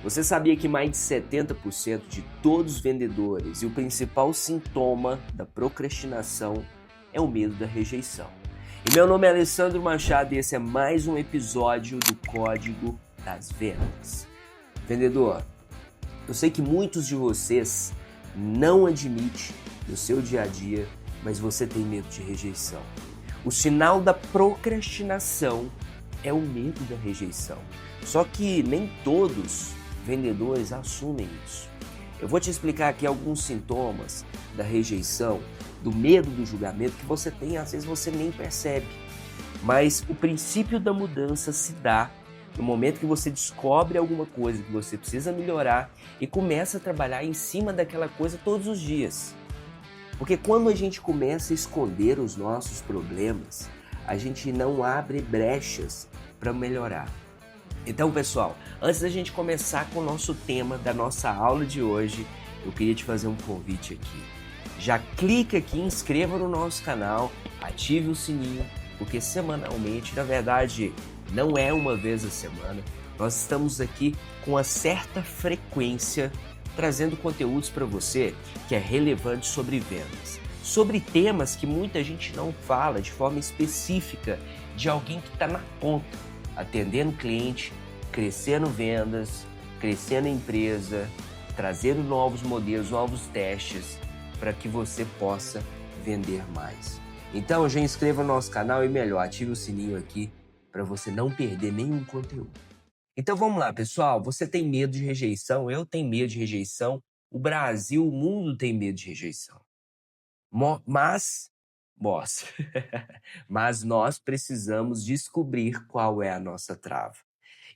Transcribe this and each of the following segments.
Você sabia que mais de 70% de todos os vendedores e o principal sintoma da procrastinação é o medo da rejeição? E meu nome é Alessandro Machado e esse é mais um episódio do Código das Vendas. Vendedor, eu sei que muitos de vocês não admitem no seu dia a dia, mas você tem medo de rejeição. O sinal da procrastinação é o medo da rejeição. Só que nem todos vendedores assumem isso. Eu vou te explicar aqui alguns sintomas da rejeição, do medo do julgamento que você tem, às vezes você nem percebe. Mas o princípio da mudança se dá no momento que você descobre alguma coisa que você precisa melhorar e começa a trabalhar em cima daquela coisa todos os dias. Porque quando a gente começa a esconder os nossos problemas, a gente não abre brechas para melhorar. Então, pessoal, antes da gente começar com o nosso tema da nossa aula de hoje, eu queria te fazer um convite aqui. Já clica aqui, inscreva no nosso canal, ative o sininho, porque semanalmente, na verdade, não é uma vez a semana, nós estamos aqui com uma certa frequência trazendo conteúdos para você que é relevante sobre vendas, sobre temas que muita gente não fala de forma específica de alguém que está na ponta, atendendo cliente, crescendo vendas, crescendo empresa, trazendo novos modelos, novos testes para que você possa vender mais. Então já inscreva no nosso canal e melhor, ative o sininho aqui para você não perder nenhum conteúdo. Então vamos lá, pessoal, você tem medo de rejeição, eu tenho medo de rejeição, o Brasil, o mundo tem medo de rejeição. Mas nós precisamos descobrir qual é a nossa trava.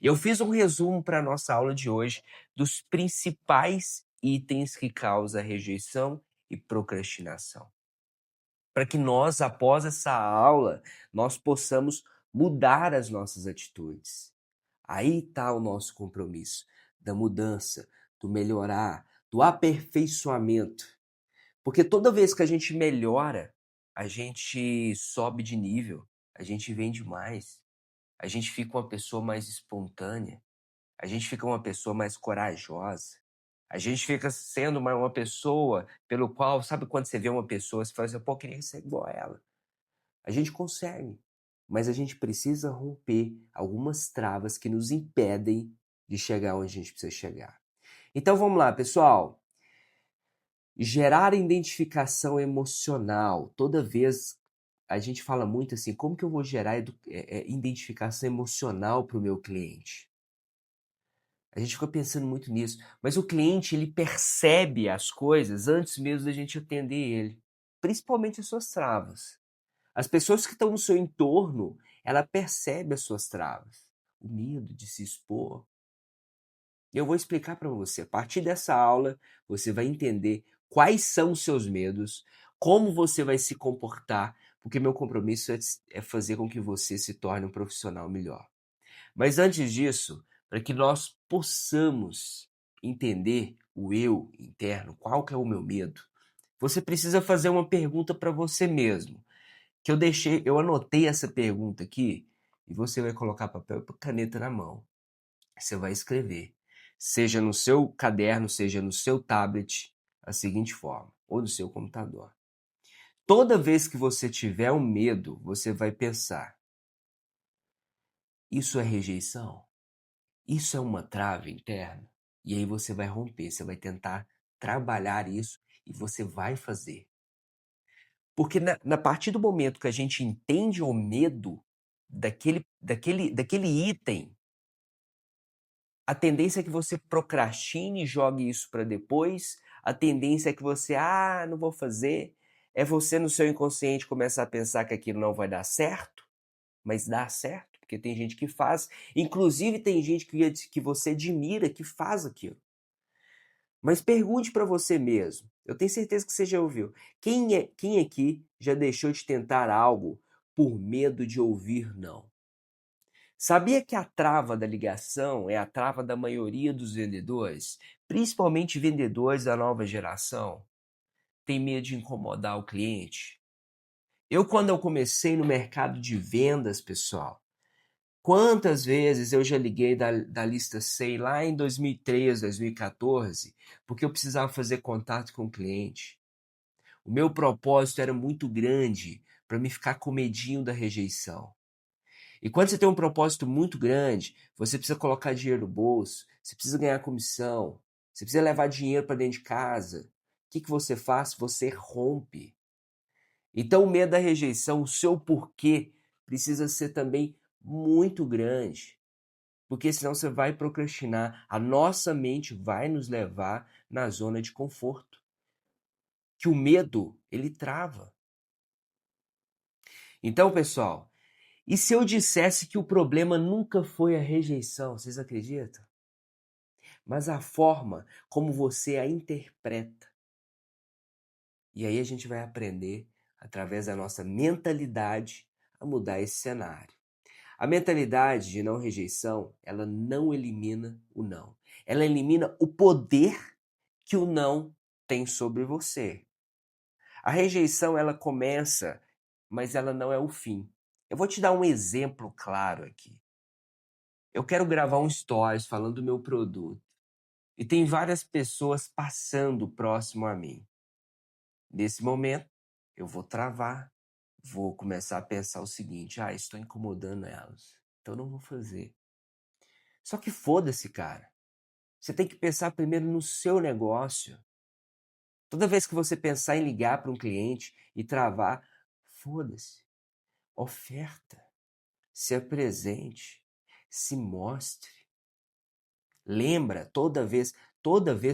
E eu fiz um resumo para a nossa aula de hoje dos principais itens que causam rejeição e procrastinação. Para que nós, após essa aula, nós possamos mudar as nossas atitudes. Aí está o nosso compromisso da mudança, do melhorar, do aperfeiçoamento. Porque toda vez que a gente melhora, a gente sobe de nível, a gente vende mais, a gente fica uma pessoa mais espontânea, a gente fica uma pessoa mais corajosa, a gente fica sendo uma pessoa pelo qual, sabe quando você vê uma pessoa, você fala assim, pô, eu queria ser igual a ela. A gente consegue, mas a gente precisa romper algumas travas que nos impedem de chegar onde a gente precisa chegar. Então vamos lá, pessoal. Gerar identificação emocional. Toda vez a gente fala muito assim, como que eu vou gerar identificação emocional para o meu cliente? A gente fica pensando muito nisso, mas o cliente ele percebe as coisas antes mesmo da gente atender ele, principalmente as suas travas. As pessoas que estão no seu entorno, ela percebe as suas travas, o medo de se expor. Eu vou explicar para você. A partir dessa aula, você vai entender quais são os seus medos, como você vai se comportar, porque meu compromisso é fazer com que você se torne um profissional melhor. Mas antes disso, para que nós possamos entender o eu interno, qual que é o meu medo, você precisa fazer uma pergunta para você mesmo. Que eu anotei essa pergunta aqui e você vai colocar papel e caneta na mão. Você vai escrever, seja no seu caderno, seja no seu tablet, da seguinte forma, ou no seu computador. Toda vez que você tiver um medo, você vai pensar: isso é rejeição? Isso é uma trava interna? E aí você vai romper, você vai tentar trabalhar isso e você vai fazer. Porque na partir do momento que a gente entende o medo daquele item, a tendência é que você procrastine e jogue isso para depois, a tendência é que você, não vou fazer, é você no seu inconsciente começar a pensar que aquilo não vai dar certo, mas dá certo, porque tem gente que faz, inclusive tem gente que você admira que faz aquilo. Mas pergunte para você mesmo. Eu tenho certeza que você já ouviu. Quem aqui já deixou de tentar algo por medo de ouvir não? Sabia que a trava da ligação é a trava da maioria dos vendedores, principalmente vendedores da nova geração? Tem medo de incomodar o cliente? Quando eu comecei no mercado de vendas, pessoal, Quantas vezes eu já liguei da lista SEI lá em 2013, 2014, porque eu precisava fazer contato com o cliente. O meu propósito era muito grande para me ficar com medinho da rejeição. E quando você tem um propósito muito grande, você precisa colocar dinheiro no bolso, você precisa ganhar comissão, você precisa levar dinheiro para dentro de casa. O que você faz? Você rompe. Então, o medo da rejeição, o seu porquê, precisa ser também muito grande. Porque senão você vai procrastinar. A nossa mente vai nos levar na zona de conforto. Que o medo, ele trava. Então, pessoal, e se eu dissesse que o problema nunca foi a rejeição, vocês acreditam? Mas a forma como você a interpreta. E aí a gente vai aprender, através da nossa mentalidade, a mudar esse cenário. A mentalidade de não rejeição, ela não elimina o não. Ela elimina o poder que o não tem sobre você. A rejeição, ela começa, mas ela não é o fim. Eu vou te dar um exemplo claro aqui. Eu quero gravar um stories falando do meu produto. E tem várias pessoas passando próximo a mim. Nesse momento, eu vou travar, vou começar a pensar o seguinte: estou incomodando elas, então não vou fazer. Só que foda-se, cara. Você tem que pensar primeiro no seu negócio. Toda vez que você pensar em ligar para um cliente e travar, foda-se. Oferta, se apresente, se mostre. Lembra, toda vez,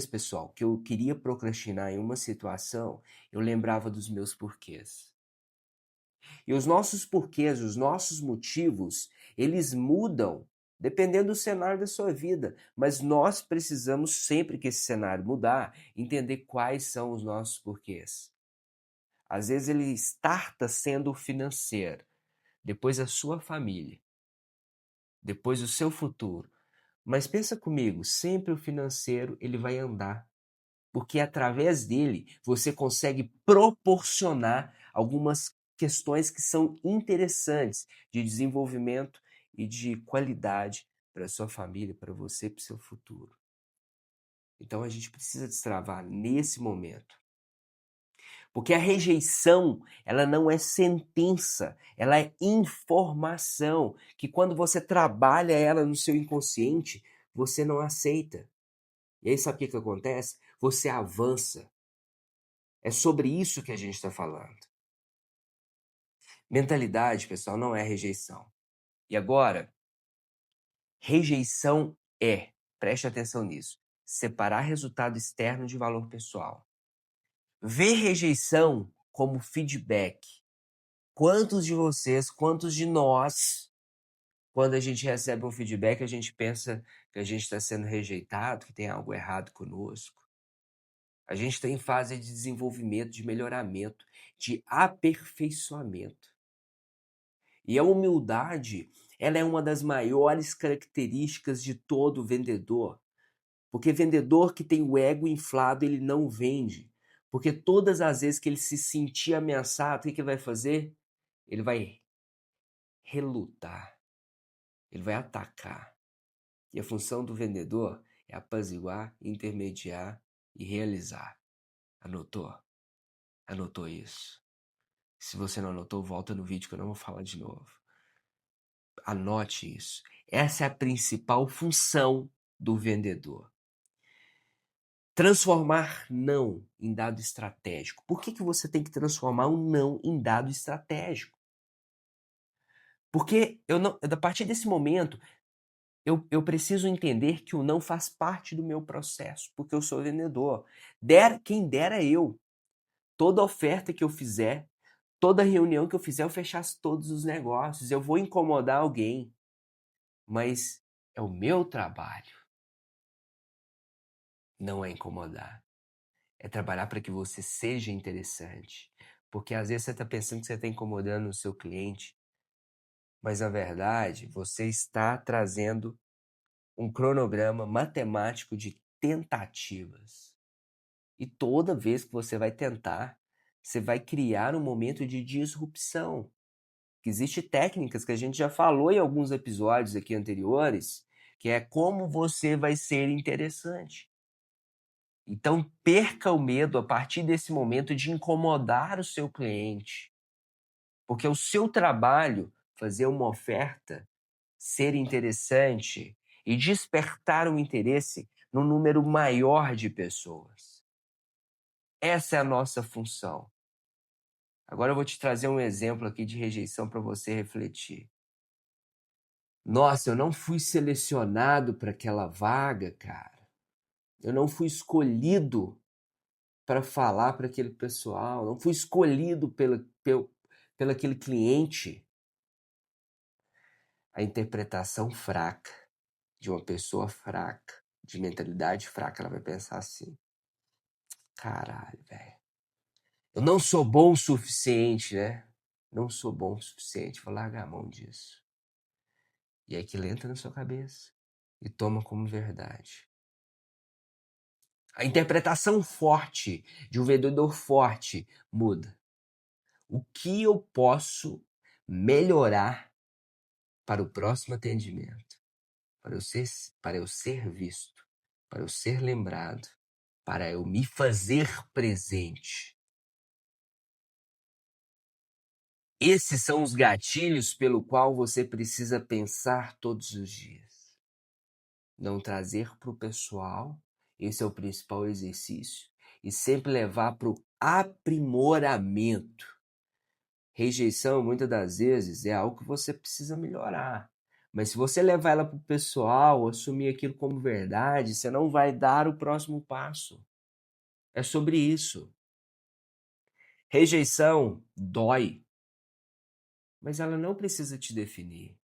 pessoal, que eu queria procrastinar em uma situação, eu lembrava dos meus porquês. E os nossos porquês, os nossos motivos, eles mudam dependendo do cenário da sua vida. Mas nós precisamos, sempre que esse cenário mudar, entender quais são os nossos porquês. Às vezes ele starta sendo o financeiro, depois a sua família, depois o seu futuro. Mas pensa comigo, sempre o financeiro ele vai andar, porque através dele você consegue proporcionar algumas questões que são interessantes de desenvolvimento e de qualidade para a sua família, para você, para o seu futuro. Então a gente precisa destravar nesse momento. Porque a rejeição, ela não é sentença, ela é informação, que quando você trabalha ela no seu inconsciente, você não aceita. E aí sabe o que acontece? Você avança. É sobre isso que a gente está falando. Mentalidade, pessoal, não é rejeição. E agora, rejeição preste atenção nisso, separar resultado externo de valor pessoal. Ver rejeição como feedback. Quantos de vocês, quantos de nós, quando a gente recebe um feedback, a gente pensa que a gente está sendo rejeitado, que tem algo errado conosco? A gente está em fase de desenvolvimento, de melhoramento, de aperfeiçoamento. E a humildade, ela é uma das maiores características de todo vendedor. Porque vendedor que tem o ego inflado, ele não vende. Porque todas as vezes que ele se sentir ameaçado, o que ele vai fazer? Ele vai relutar. Ele vai atacar. E a função do vendedor é apaziguar, intermediar e realizar. Anotou? Anotou isso? Se você não anotou, volta no vídeo que eu não vou falar de novo. Anote isso. Essa é a principal função do vendedor. Transformar não em dado estratégico. Por que você tem que transformar um não em dado estratégico? Porque a partir desse momento, eu preciso entender que o não faz parte do meu processo, porque eu sou vendedor. Quem dera eu, toda oferta que eu fizer, toda reunião que eu fizer, eu fechasse todos os negócios. Eu vou incomodar alguém, mas é o meu trabalho. Não é incomodar. É trabalhar para que você seja interessante. Porque às vezes você está pensando que você está incomodando o seu cliente, mas na verdade você está trazendo um cronograma matemático de tentativas. E toda vez que você vai tentar, você vai criar um momento de disrupção. Que existem técnicas que a gente já falou em alguns episódios aqui anteriores, que é como você vai ser interessante. Então, perca o medo a partir desse momento de incomodar o seu cliente. Porque o seu trabalho, fazer uma oferta, ser interessante e despertar o interesse no número maior de pessoas. Essa é a nossa função. Agora eu vou te trazer um exemplo aqui de rejeição para você refletir. Nossa, eu não fui selecionado para aquela vaga, cara. Eu não fui escolhido para falar para aquele pessoal. Não fui escolhido pelo aquele cliente. A interpretação fraca de uma pessoa fraca, de mentalidade fraca, ela vai pensar assim: caralho, velho. Eu não sou bom o suficiente, né? Não sou bom o suficiente. Vou largar a mão disso. E aí aquilo entra na sua cabeça e toma como verdade. A interpretação forte de um vendedor forte muda. O que eu posso melhorar para o próximo atendimento? Para eu ser visto, para eu ser lembrado, para eu me fazer presente. Esses são os gatilhos pelo qual você precisa pensar todos os dias. Não trazer para o pessoal, esse é o principal exercício, e sempre levar para o aprimoramento. Rejeição, muitas das vezes, é algo que você precisa melhorar. Mas se você levar ela para o pessoal, assumir aquilo como verdade, você não vai dar o próximo passo. É sobre isso. Rejeição dói, mas ela não precisa te definir.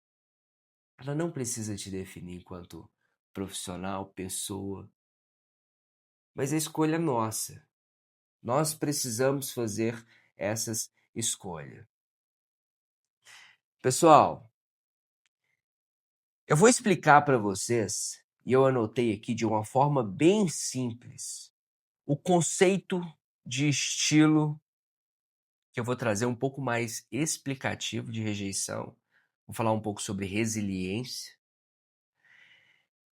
Ela não precisa te definir enquanto profissional, pessoa. Mas a escolha é nossa. Nós precisamos fazer essas escolhas. Pessoal, eu vou explicar para vocês, e eu anotei aqui de uma forma bem simples, o conceito de estilo que eu vou trazer um pouco mais explicativo de rejeição. Vou falar um pouco sobre resiliência,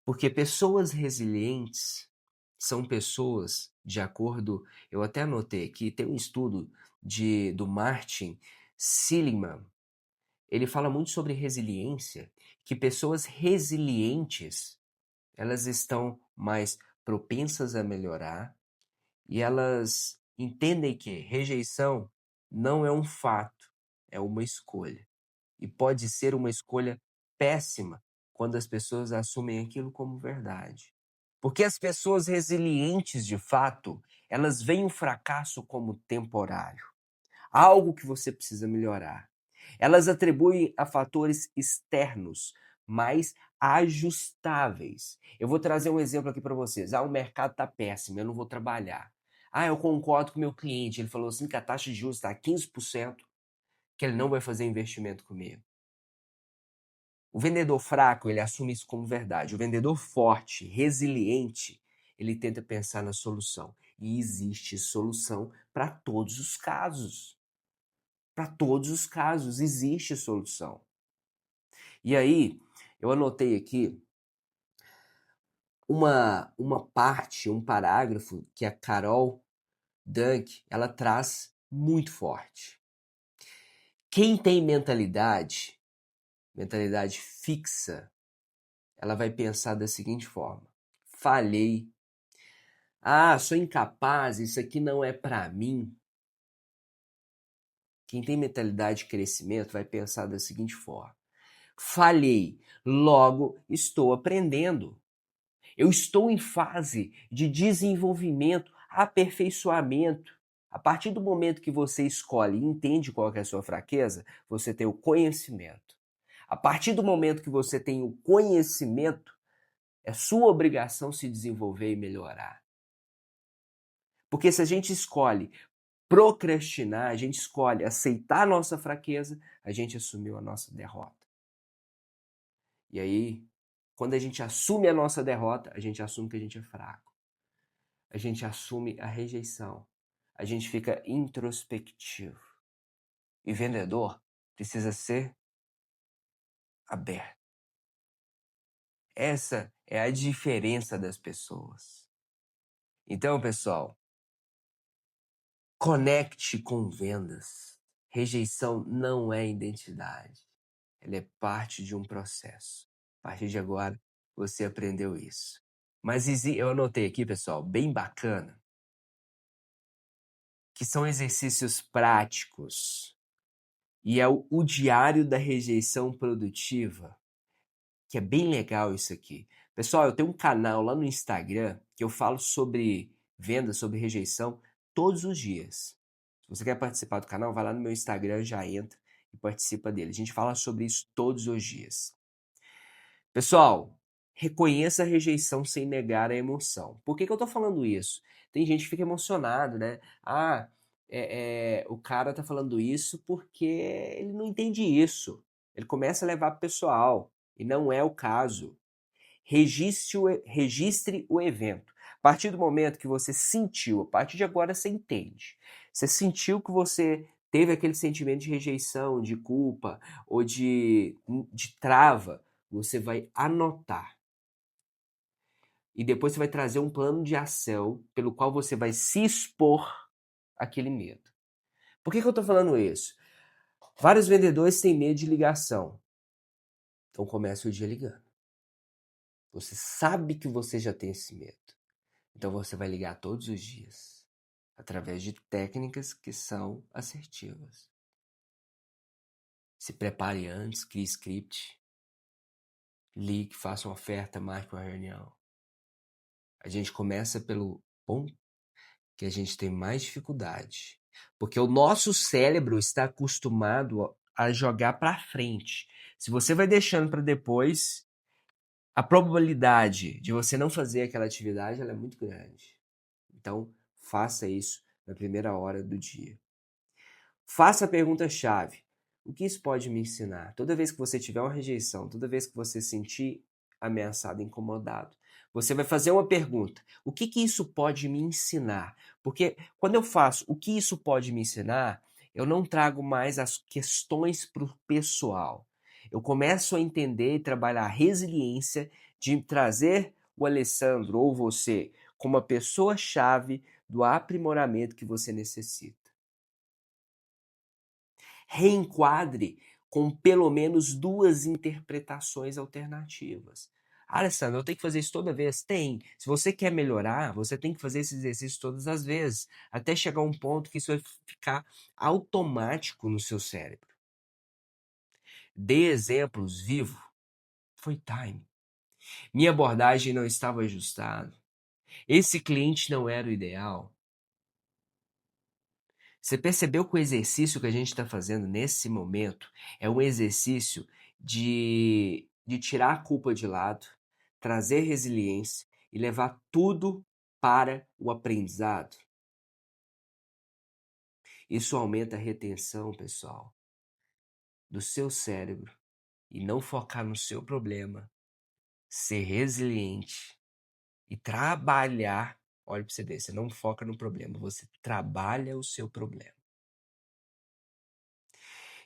porque pessoas resilientes são pessoas, de acordo, eu até anotei aqui, tem um estudo do Martin Seligman. Ele fala muito sobre resiliência, que pessoas resilientes, elas estão mais propensas a melhorar e elas entendem que rejeição não é um fato, é uma escolha. E pode ser uma escolha péssima quando as pessoas assumem aquilo como verdade. Porque as pessoas resilientes, de fato, elas veem o fracasso como temporário, algo que você precisa melhorar. Elas atribuem a fatores externos, mais ajustáveis. Eu vou trazer um exemplo aqui para vocês. O mercado está péssimo, eu não vou trabalhar. Eu concordo com o meu cliente, ele falou assim que a taxa de juros está a 15%, que ele não vai fazer investimento comigo. O vendedor fraco, ele assume isso como verdade. O vendedor forte, resiliente, ele tenta pensar na solução. E existe solução para todos os casos. Para todos os casos existe solução. E aí, eu anotei aqui uma parte, um parágrafo que a Carol Dunk, ela traz muito forte. Quem tem mentalidade fixa, ela vai pensar da seguinte forma: falhei. Sou incapaz, isso aqui não é para mim. Quem tem mentalidade de crescimento vai pensar da seguinte forma: falhei, logo estou aprendendo. Eu estou em fase de desenvolvimento, aperfeiçoamento. A partir do momento que você escolhe e entende qual é a sua fraqueza, você tem o conhecimento. A partir do momento que você tem o conhecimento, é sua obrigação se desenvolver e melhorar. Porque se a gente escolhe procrastinar, a gente escolhe aceitar a nossa fraqueza, a gente assumiu a nossa derrota. E aí, quando a gente assume a nossa derrota, a gente assume que a gente é fraco. A gente assume a rejeição. A gente fica introspectivo. E vendedor precisa ser aberto. Essa é a diferença das pessoas. Então, pessoal, conecte com vendas. Rejeição não é identidade. Ela é parte de um processo. A partir de agora, você aprendeu isso. Mas eu anotei aqui, pessoal, bem bacana, que são exercícios práticos. E é o diário da rejeição produtiva, que é bem legal isso aqui. Pessoal, eu tenho um canal lá no Instagram que eu falo sobre venda, sobre rejeição, todos os dias. Se você quer participar do canal, vai lá no meu Instagram, já entra e participa dele. A gente fala sobre isso todos os dias. Pessoal, reconheça a rejeição sem negar a emoção. Por que eu tô falando isso? Tem gente que fica emocionado, né? O cara tá falando isso porque ele não entende isso. Ele começa a levar pro pessoal, e não é o caso. Registre o evento. A partir do momento que você sentiu, a partir de agora você entende. Você sentiu que você teve aquele sentimento de rejeição, de culpa ou de trava, você vai anotar. E depois você vai trazer um plano de ação pelo qual você vai se expor àquele medo. Por que eu estou falando isso? Vários vendedores têm medo de ligação. Então começa o dia ligando. Você sabe que você já tem esse medo. Então você vai ligar todos os dias, através de técnicas que são assertivas. Se prepare antes, crie script, ligue, faça uma oferta, marque uma reunião. A gente começa pelo ponto que a gente tem mais dificuldade, porque o nosso cérebro está acostumado a jogar para frente. Se você vai deixando para depois, a probabilidade de você não fazer aquela atividade ela é muito grande. Então, faça isso na primeira hora do dia. Faça a pergunta-chave. O que isso pode me ensinar? Toda vez que você tiver uma rejeição, toda vez que você sentir ameaçado, incomodado, você vai fazer uma pergunta. O que isso pode me ensinar? Porque quando eu faço o que isso pode me ensinar, eu não trago mais as questões para o pessoal. Eu começo a entender e trabalhar a resiliência de trazer o Alessandro ou você como a pessoa-chave do aprimoramento que você necessita. Reenquadre com pelo menos 2 interpretações alternativas. Alessandro, eu tenho que fazer isso toda vez? Tem. Se você quer melhorar, você tem que fazer esse exercício todas as vezes, até chegar a um ponto que isso vai ficar automático no seu cérebro. Dê exemplos vivo. Foi time. Minha abordagem não estava ajustada. Esse cliente não era o ideal. Você percebeu que o exercício que a gente está fazendo nesse momento é um exercício de tirar a culpa de lado, trazer resiliência e levar tudo para o aprendizado? Isso aumenta a retenção, pessoal, do seu cérebro e não focar no seu problema, ser resiliente e trabalhar. Olha para você ver, você não foca no problema, você trabalha o seu problema.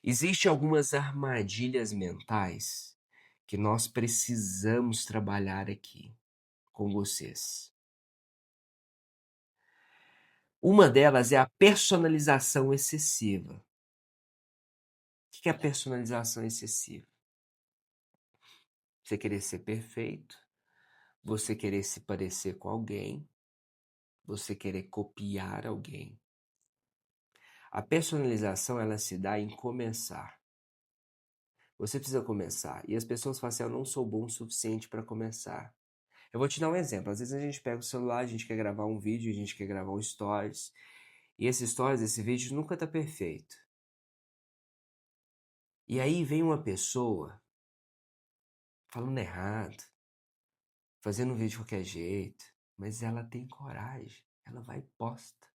Existem algumas armadilhas mentais que nós precisamos trabalhar aqui com vocês. Uma delas é a personalização excessiva. O que é a personalização excessiva? Você querer ser perfeito, você querer se parecer com alguém, você querer copiar alguém. A personalização ela se dá em começar. Você precisa começar. E as pessoas falam assim, eu não sou bom o suficiente para começar. Eu vou te dar um exemplo. Às vezes a gente pega o celular, a gente quer gravar um vídeo, a gente quer gravar um stories. E esse stories, esse vídeo nunca tá perfeito. E aí vem uma pessoa falando errado, fazendo um vídeo de qualquer jeito, mas ela tem coragem, ela vai e posta.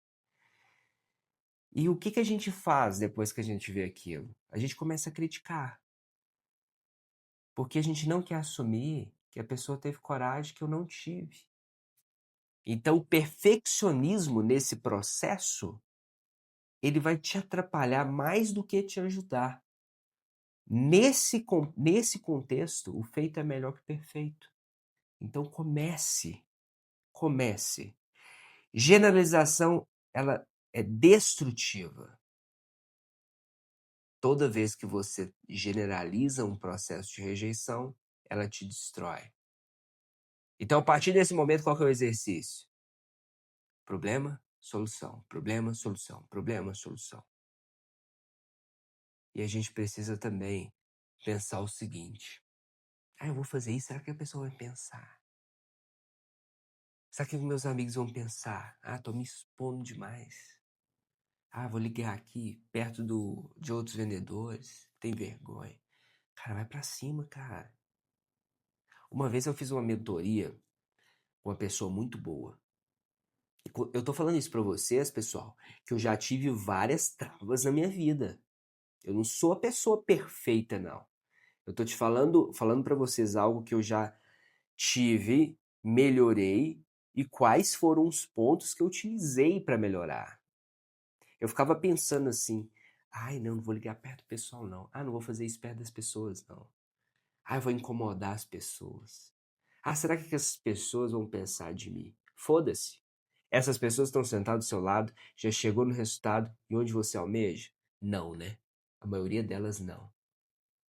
E o que a gente faz depois que a gente vê aquilo? A gente começa a criticar. Porque a gente não quer assumir que a pessoa teve coragem que eu não tive. Então, o perfeccionismo nesse processo, ele vai te atrapalhar mais do que te ajudar. Nesse contexto, o feito é melhor que o perfeito. Então comece. Generalização, ela é destrutiva. Toda vez que você generaliza um processo de rejeição, ela te destrói. Então, a partir desse momento, qual que é o exercício? Problema, solução. Problema, solução. Problema, solução. E a gente precisa também pensar o seguinte: eu vou fazer isso, será que a pessoa vai pensar? Será que meus amigos vão pensar? Tô me expondo demais. Vou ligar aqui perto de outros vendedores. Tem vergonha. Cara, vai pra cima, cara. Uma vez eu fiz uma mentoria com uma pessoa muito boa. Eu tô falando isso pra vocês, pessoal, que eu já tive várias travas na minha vida. Eu não sou a pessoa perfeita, não. Eu tô te falando para vocês algo que eu já tive, melhorei e quais foram os pontos que eu utilizei para melhorar. Eu ficava pensando assim: não vou ligar perto do pessoal, não. Não vou fazer isso perto das pessoas, não. Eu vou incomodar as pessoas. Será que as pessoas vão pensar de mim? Foda-se. Essas pessoas estão sentadas do seu lado, já chegou no resultado e onde você almeja? Não, né? A maioria delas não.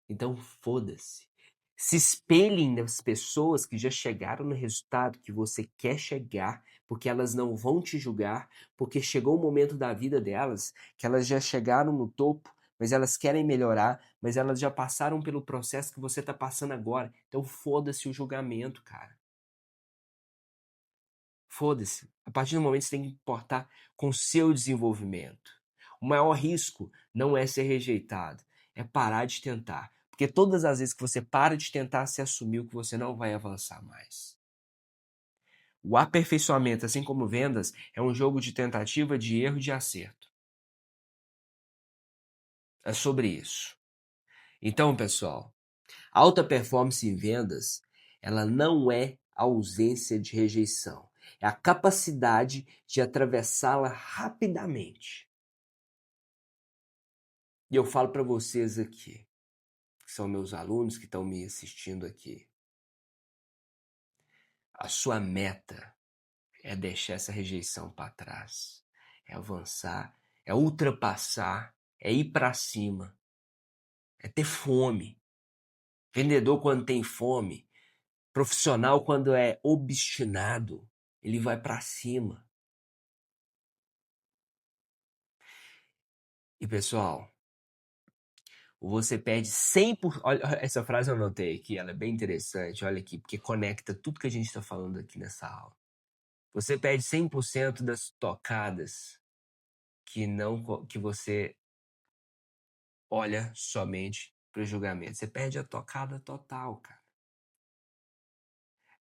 Então, foda-se. Se espelhem nas pessoas que já chegaram no resultado que você quer chegar, porque elas não vão te julgar, porque chegou um momento da vida delas que elas já chegaram no topo, mas elas querem melhorar, mas elas já passaram pelo processo que você está passando agora. Então, foda-se o julgamento, cara. Foda-se. A partir do momento você tem que importar com o seu desenvolvimento. O maior risco não é ser rejeitado, é parar de tentar. Porque todas as vezes que você para de tentar, você assumiu que você não vai avançar mais. O aperfeiçoamento, assim como vendas, é um jogo de tentativa, de erro e de acerto. É sobre isso. Então, pessoal, alta performance em vendas, ela não é a ausência de rejeição. É a capacidade de atravessá-la rapidamente. E eu falo para vocês aqui, que são meus alunos que estão me assistindo aqui. A sua meta é deixar essa rejeição para trás. É avançar, é ultrapassar, é ir para cima. É ter fome. Vendedor quando tem fome, profissional quando é obstinado, ele vai para cima. E pessoal, você perde 100%. Olha, essa frase eu anotei aqui, ela é bem interessante. Olha aqui, porque conecta tudo que a gente está falando aqui nessa aula. Você perde 100% das tocadas que você olha somente para o julgamento. Você perde a tocada total, cara.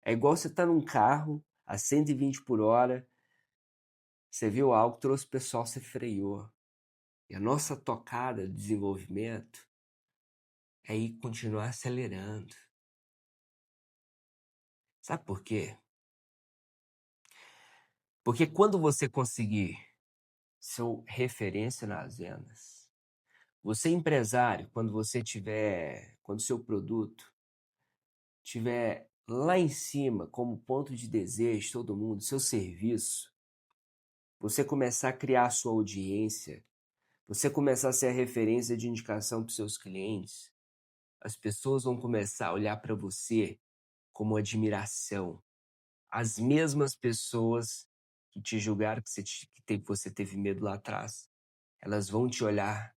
É igual você tá num carro a 120 por hora, você viu algo, trouxe o pessoal, você freou. E a nossa tocada de desenvolvimento é ir continuar acelerando. Sabe por quê? Porque quando você conseguir ser referência nas vendas, você empresário, quando seu produto tiver lá em cima como ponto de desejo, todo mundo, seu serviço, você começar a criar a sua audiência, você começar a ser a referência de indicação para os seus clientes, as pessoas vão começar a olhar para você como admiração. As mesmas pessoas que te julgaram que você teve medo lá atrás, elas vão te olhar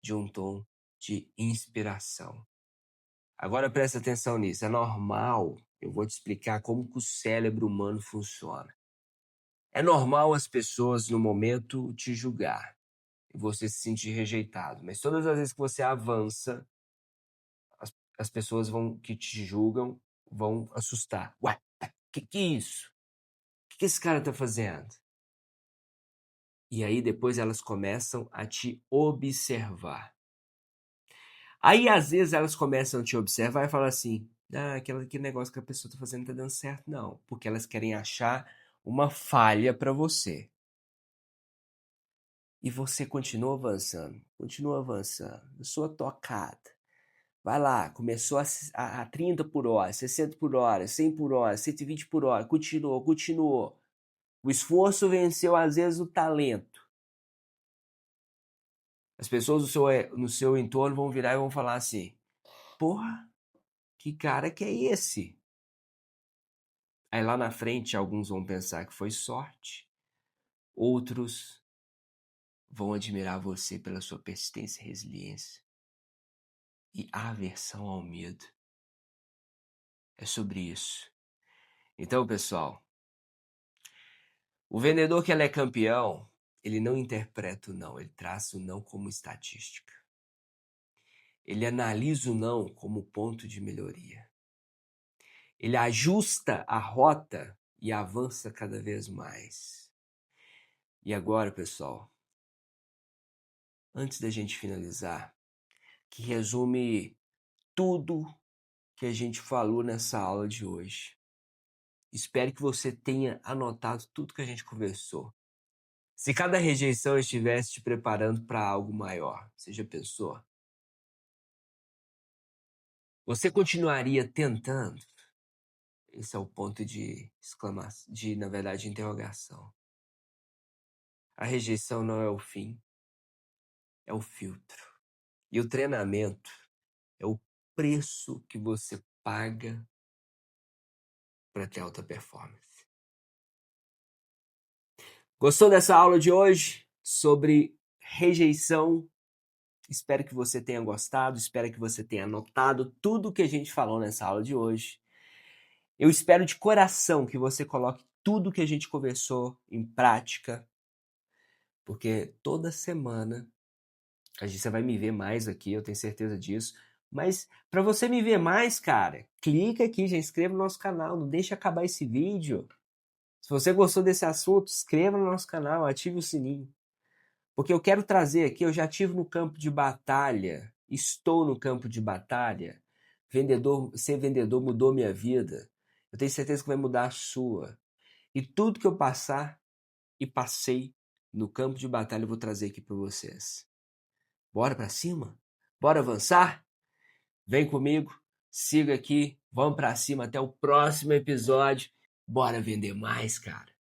de um tom de inspiração. Agora presta atenção nisso, é normal, eu vou te explicar como que o cérebro humano funciona. É normal as pessoas no momento te julgar e você se sentir rejeitado, mas todas as vezes que você avança, as pessoas que te julgam vão assustar. Ué, que é isso? O que esse cara tá fazendo? E aí depois elas começam a te observar. Aí às vezes elas começam a te observar e falam assim: aquele negócio que a pessoa tá fazendo não tá dando certo, não. Porque elas querem achar uma falha para você. E você continua avançando, na sua tocada. Vai lá, começou a 30 por hora, 60 por hora, 100 por hora, 120 por hora, continuou. O esforço venceu, às vezes, o talento. As pessoas no seu entorno vão virar e vão falar assim: porra, que cara que é esse? Aí lá na frente, alguns vão pensar que foi sorte, outros vão admirar você pela sua persistência e resiliência e aversão ao medo. É sobre isso. Então, pessoal, o vendedor que ele é campeão, ele não interpreta o não, ele traça o não como estatística. Ele analisa o não como ponto de melhoria. Ele ajusta a rota e avança cada vez mais. E agora, pessoal, antes da gente finalizar, que resume tudo que a gente falou nessa aula de hoje. Espero que você tenha anotado tudo que a gente conversou. Se cada rejeição estivesse te preparando para algo maior, você já pensou? Você continuaria tentando? Esse é o ponto de exclamação, na verdade, interrogação. A rejeição não é o fim, é o filtro. E o treinamento é o preço que você paga para ter alta performance. Gostou dessa aula de hoje sobre rejeição? Espero que você tenha gostado, espero que você tenha anotado tudo que a gente falou nessa aula de hoje. Eu espero de coração que você coloque tudo que a gente conversou em prática, porque toda semana você vai me ver mais aqui, eu tenho certeza disso. Mas para você me ver mais, cara, clica aqui, já inscreva no nosso canal, não deixe acabar esse vídeo. Se você gostou desse assunto, inscreva no nosso canal, ative o sininho. Porque eu quero trazer aqui, eu já estive no campo de batalha, estou no campo de batalha. Ser vendedor mudou minha vida. Eu tenho certeza que vai mudar a sua. E tudo que eu passar e passei no campo de batalha eu vou trazer aqui para vocês. Bora para cima? Bora avançar? Vem comigo, siga aqui, vamos para cima até o próximo episódio. Bora vender mais, cara.